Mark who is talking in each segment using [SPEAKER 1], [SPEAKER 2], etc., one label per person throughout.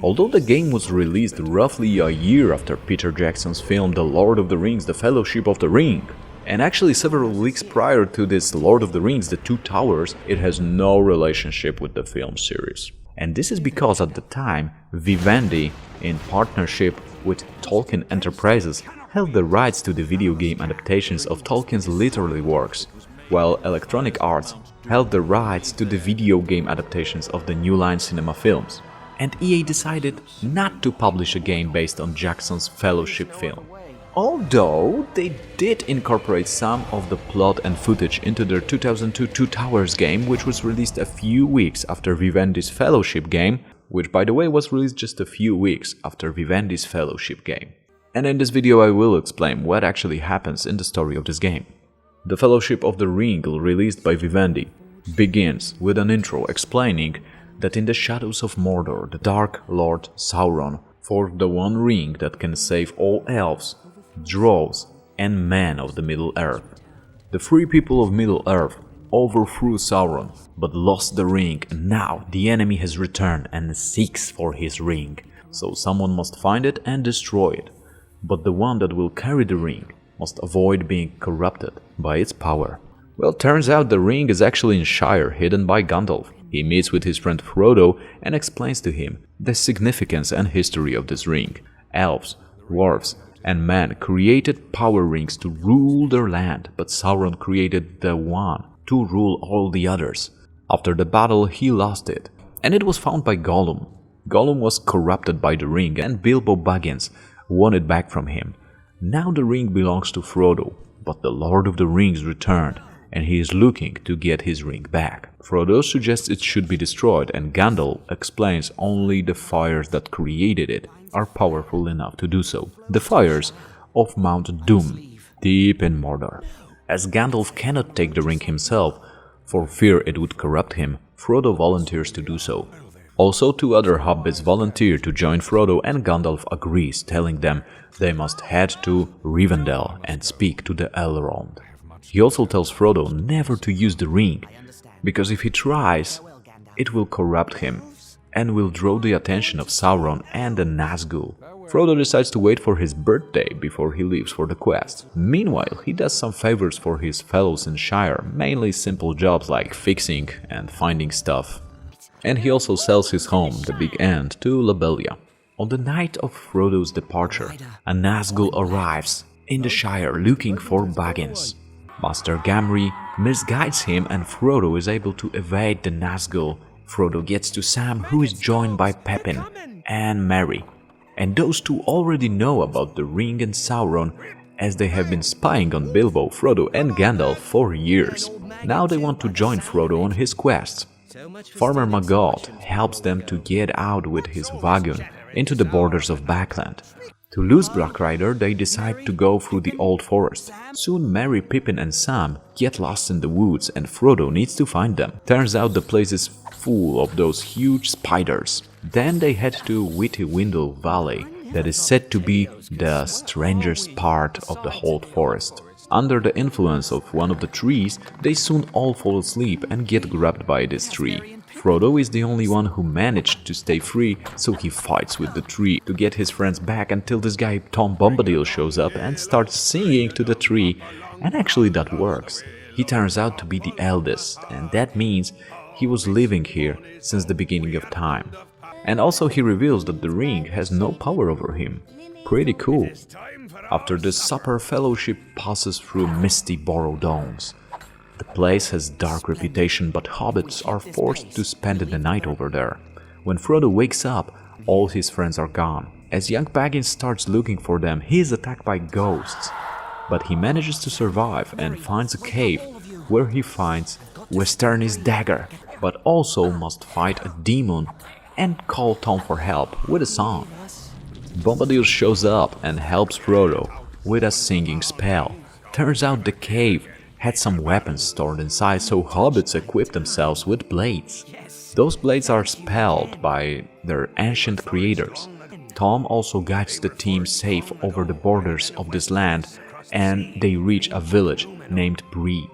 [SPEAKER 1] Although the game was released roughly a year after Peter Jackson's film The Lord of the Rings: The Fellowship of the Ring, and actually several weeks prior to this Lord of the Rings: The Two Towers, it has no relationship with the film series. And this is because at the time, Vivendi, in partnership with Tolkien Enterprises, held the rights to the video game adaptations of Tolkien's literary works, while Electronic Arts held the rights to the video game adaptations of the New Line Cinema films. And EA decided not to publish a game based on Jackson's Fellowship film. Although they did incorporate some of the plot and footage into their 2002 Two Towers game, which was released a few weeks after Vivendi's Fellowship game, which by the way was released just a few weeks after Vivendi's Fellowship game. And in this video I will explain what actually happens in the story of this game. The Fellowship of the Ring, released by Vivendi, begins with an intro explaining that in the shadows of Mordor, the Dark Lord Sauron forged the one ring that can save all elves, Drows, and men of the Middle-earth. The free people of Middle-earth overthrew Sauron, but lost the ring, and now the enemy has returned and seeks for his ring. So someone must find it and destroy it, but the one that will carry the ring must avoid being corrupted by its power. Well, turns out the ring is actually in Shire, hidden by Gandalf. He meets with his friend Frodo and explains to him the significance and history of this ring. Elves, dwarves, and men created power rings to rule their land, but Sauron created the one to rule all the others. After the battle, he lost it, and it was found by Gollum. Gollum was corrupted by the ring, and Bilbo Baggins won it back from him. Now the ring belongs to Frodo, but the Lord of the Rings returned, and he is looking to get his ring back. Frodo suggests it should be destroyed, and Gandalf explains only the fires that created it are powerful enough to do so. The fires of Mount Doom, deep in Mordor. As Gandalf cannot take the ring himself, for fear it would corrupt him, Frodo volunteers to do so. Also, two other hobbits volunteer to join Frodo, and Gandalf agrees, telling them they must head to Rivendell and speak to the Elrond. He also tells Frodo never to use the ring, because if he tries, it will corrupt him and will draw the attention of Sauron and the Nazgul. Frodo decides to wait for his birthday before he leaves for the quest. Meanwhile, he does some favors for his fellows in Shire, mainly simple jobs like fixing and finding stuff. And he also sells his home, the Big End, to Lobelia. On the night of Frodo's departure, a Nazgul arrives in the Shire looking for Baggins. Master Gamgee misguides him, and Frodo is able to evade the Nazgul. Frodo gets to Sam, who is joined by Pippin and Merry. And those two already know about the ring and Sauron, as they have been spying on Bilbo, Frodo and Gandalf for years. Now they want to join Frodo on his quest. Farmer Maggot helps them to get out with his wagon into the borders of Backland. To lose Black Rider, they decide to go through the old forest. Soon Merry, Pippin and Sam get lost in the woods, and Frodo needs to find them. Turns out the place is full of those huge spiders. Then they head to Witty-Windle Valley, that is said to be the strangest part of the whole forest. Under the influence of one of the trees, they soon all fall asleep and get grabbed by this tree. Frodo is the only one who managed to stay free, so he fights with the tree to get his friends back until this guy Tom Bombadil shows up and starts singing to the tree, and actually that works. He turns out to be the eldest, and that means he was living here since the beginning of time. And also he reveals that the ring has no power over him. Pretty cool. After the supper, Fellowship passes through misty Borrowdowns. The place has dark reputation, but hobbits are forced to spend the night over there. When Frodo wakes up, all his friends are gone. As young Baggins starts looking for them, he is attacked by ghosts. But he manages to survive and finds a cave where he finds Westerny's dagger, but also must fight a demon and call Tom for help with a song. Bombadil shows up and helps Frodo with a singing spell. Turns out the cave had some weapons stored inside, so hobbits equip themselves with blades. Those blades are spelled by their ancient creators. Tom also guides the team safe over the borders of this land, and they reach a village named Bree.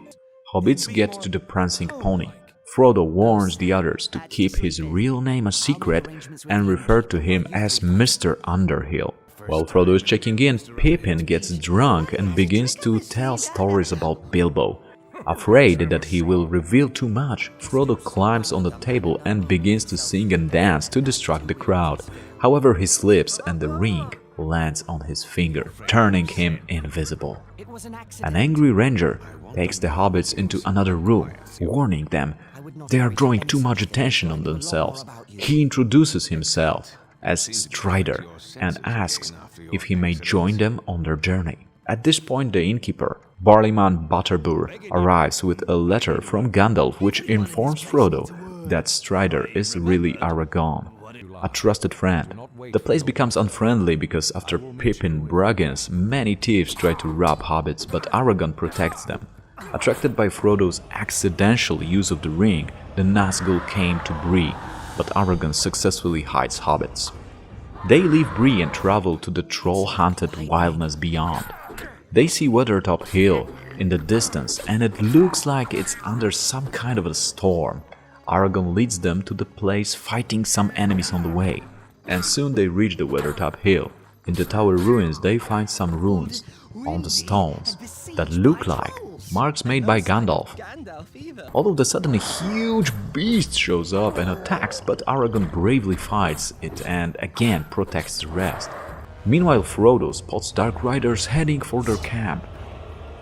[SPEAKER 1] Hobbits get to the prancing pony. Frodo warns the others to keep his real name a secret and refer to him as Mr. Underhill. While Frodo is checking in, Pippin gets drunk and begins to tell stories about Bilbo. Afraid that he will reveal too much, Frodo climbs on the table and begins to sing and dance to distract the crowd. However, he slips and the ring lands on his finger, turning him invisible. An angry ranger takes the hobbits into another room, warning them they are drawing too much attention on themselves. He introduces himself as Strider and asks if he may join them on their journey. At this point, the innkeeper, Barleyman Butterbur, arrives with a letter from Gandalf which informs Frodo that Strider is really Aragorn, a trusted friend. The place becomes unfriendly because after Pippin Baggins, many thieves try to rob hobbits, but Aragorn protects them. Attracted by Frodo's accidental use of the ring, the Nazgul came to Bree, but Aragorn successfully hides hobbits. They leave Bree and travel to the troll-haunted wilderness beyond. They see Weathertop Hill in the distance, and it looks like it's under some kind of a storm. Aragorn leads them to the place, fighting some enemies on the way, and soon they reach the Weathertop Hill. In the tower ruins they find some runes on the stones that look like marks made by Gandalf. All of a sudden a huge beast shows up and attacks, but Aragorn bravely fights it and again protects the rest. Meanwhile, Frodo spots Dark Riders heading for their camp,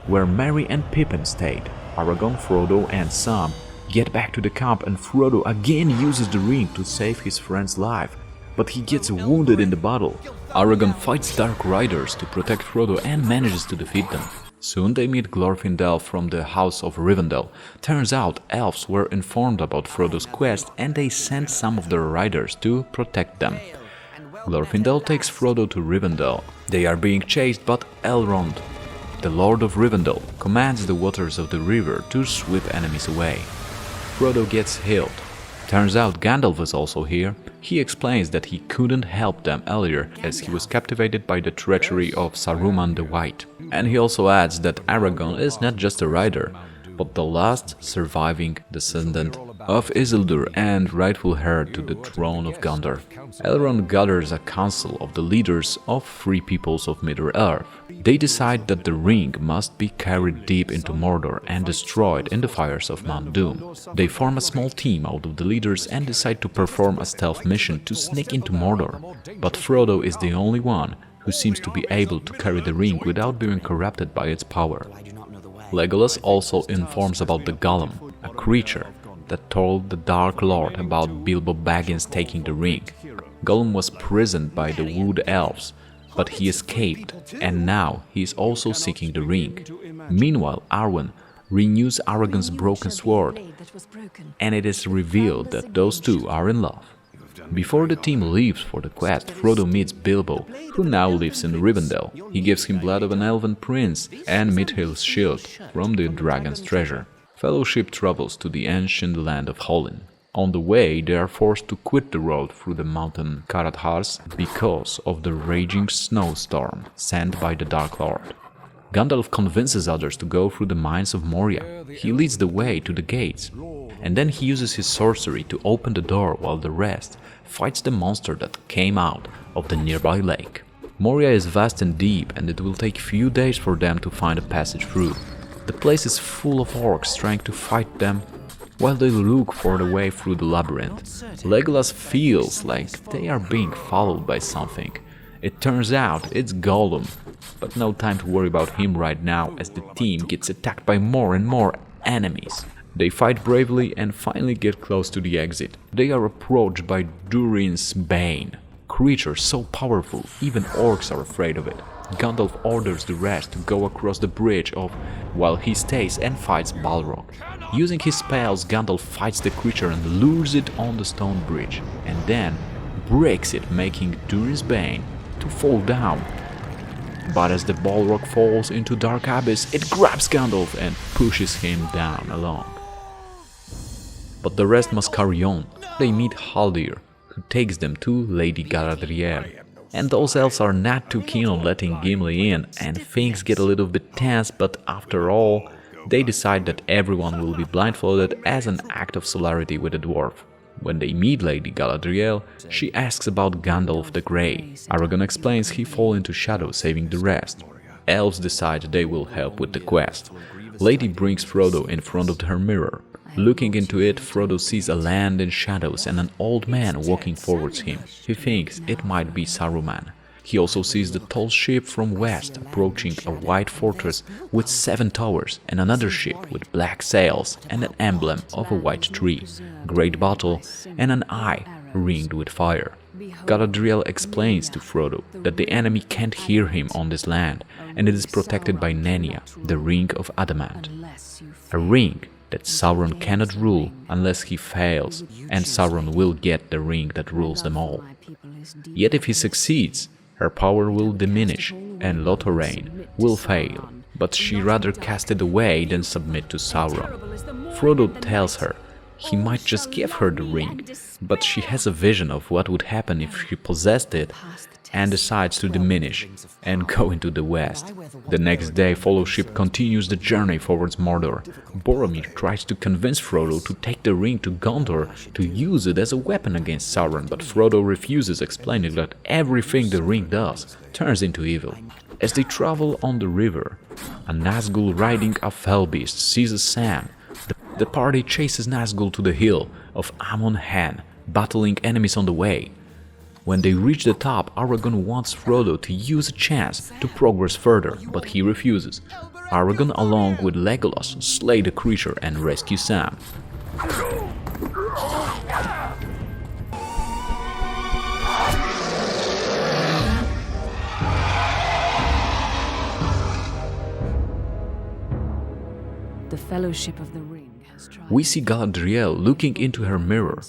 [SPEAKER 1] where Merry and Pippin stayed. Aragorn, Frodo and Sam get back to the camp and Frodo again uses the ring to save his friend's life, but he gets wounded in the battle. Aragorn fights Dark Riders to protect Frodo and manages to defeat them. Soon they meet Glorfindel from the House of Rivendell. Turns out elves were informed about Frodo's quest and they sent some of their riders to protect them. Glorfindel takes Frodo to Rivendell. They are being chased, but Elrond, the Lord of Rivendell, commands the waters of the river to sweep enemies away. Frodo gets healed. Turns out Gandalf is also here. He explains that he couldn't help them earlier as he was captivated by the treachery of Saruman the White. And he also adds that Aragorn is not just a rider, but the last surviving descendant of Isildur and rightful heir to the throne of Gondor. Elrond gathers a council of the leaders of three peoples of Middle-earth. They decide that the ring must be carried deep into Mordor and destroyed in the fires of Mount Doom. They form a small team out of the leaders and decide to perform a stealth mission to sneak into Mordor. But Frodo is the only one who seems to be able to carry the ring without being corrupted by its power. Legolas also informs about the Gollum, a creature that told the Dark Lord about Bilbo Baggins taking the ring. Gollum was prisoned by the Wood Elves, but he escaped, and now he is also seeking the ring. Meanwhile, Arwen renews Aragorn's broken sword, and it is revealed that those two are in love. Before the team leaves for the quest, Frodo meets Bilbo, who now lives in Rivendell. He gives him blood of an elven prince and Mithil's shield from the dragon's treasure. Fellowship travels to the ancient land of Hollin. On the way, they are forced to quit the road through the mountain Karathars because of the raging snowstorm sent by the Dark Lord. Gandalf convinces others to go through the mines of Moria. He leads the way to the gates, and then he uses his sorcery to open the door while the rest fights the monster that came out of the nearby lake. Moria is vast and deep, and it will take few days for them to find a passage through. The place is full of orcs trying to fight them while they look for the way through the labyrinth. Legolas feels like they are being followed by something. It turns out it's Gollum, but no time to worry about him right now as the team gets attacked by more and more enemies. They fight bravely and finally get close to the exit. They are approached by Durin's Bane, creature so powerful even orcs are afraid of it. Gandalf orders the rest to go across the bridge while he stays and fights Balrog. Using his spells, Gandalf fights the creature and lures it on the stone bridge, and then breaks it, making Durin's Bane to fall down. But as the Balrog falls into dark abyss, it grabs Gandalf and pushes him down along. But the rest must carry on. They meet Haldir, who takes them to Lady Galadriel. And those elves are not too keen on letting Gimli in, and things get a little bit tense, but after all, They decide that everyone will be blindfolded as an act of solidarity with the dwarf. When they meet Lady Galadriel, she asks about Gandalf the Grey. Aragorn explains he fall into shadow, saving the rest. Elves decide they will help with the quest. Lady brings Frodo in front of her mirror. Looking into it, Frodo sees a land in shadows and an old man walking towards him. He thinks it might be Saruman. He also sees the tall ship from west approaching a white fortress with 7 towers and another ship with black sails and an emblem of a white tree, great battle, and an eye ringed with fire. Galadriel explains to Frodo that the enemy can't hear him on this land, and it is protected by Nenya, the Ring of Adamant. A ring that Sauron cannot rule unless he fails, and Sauron will get the ring that rules them all. Yet if he succeeds, her power will diminish and Lothlórien will fail, but she rather cast it away than submit to Sauron. Frodo tells her he might just give her the ring, but she has a vision of what would happen if she possessed it and decides to diminish and go into the west. The next day, Fellowship continues the journey towards Mordor. Boromir tries to convince Frodo to take the ring to Gondor to use it as a weapon against Sauron, but Frodo refuses, explaining that everything the ring does turns into evil. As they travel on the river, a Nazgul riding a fell beast seizes Sam. The party chases Nazgul to the hill of Amon Hen, battling enemies on the way. When they reach the top, Aragorn wants Frodo to use a chance to progress further, but he refuses. Aragorn, along with Legolas, slay the creature and rescue Sam.
[SPEAKER 2] The Fellowship of the Ring has tried.
[SPEAKER 1] We see Galadriel looking into her mirror.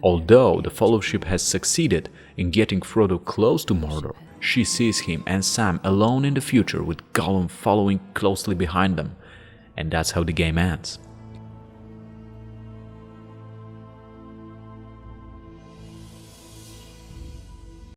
[SPEAKER 1] Although the Fellowship has succeeded in getting Frodo close to Mordor, she sees him and Sam alone in the future with Gollum following closely behind them. And that's how the game ends.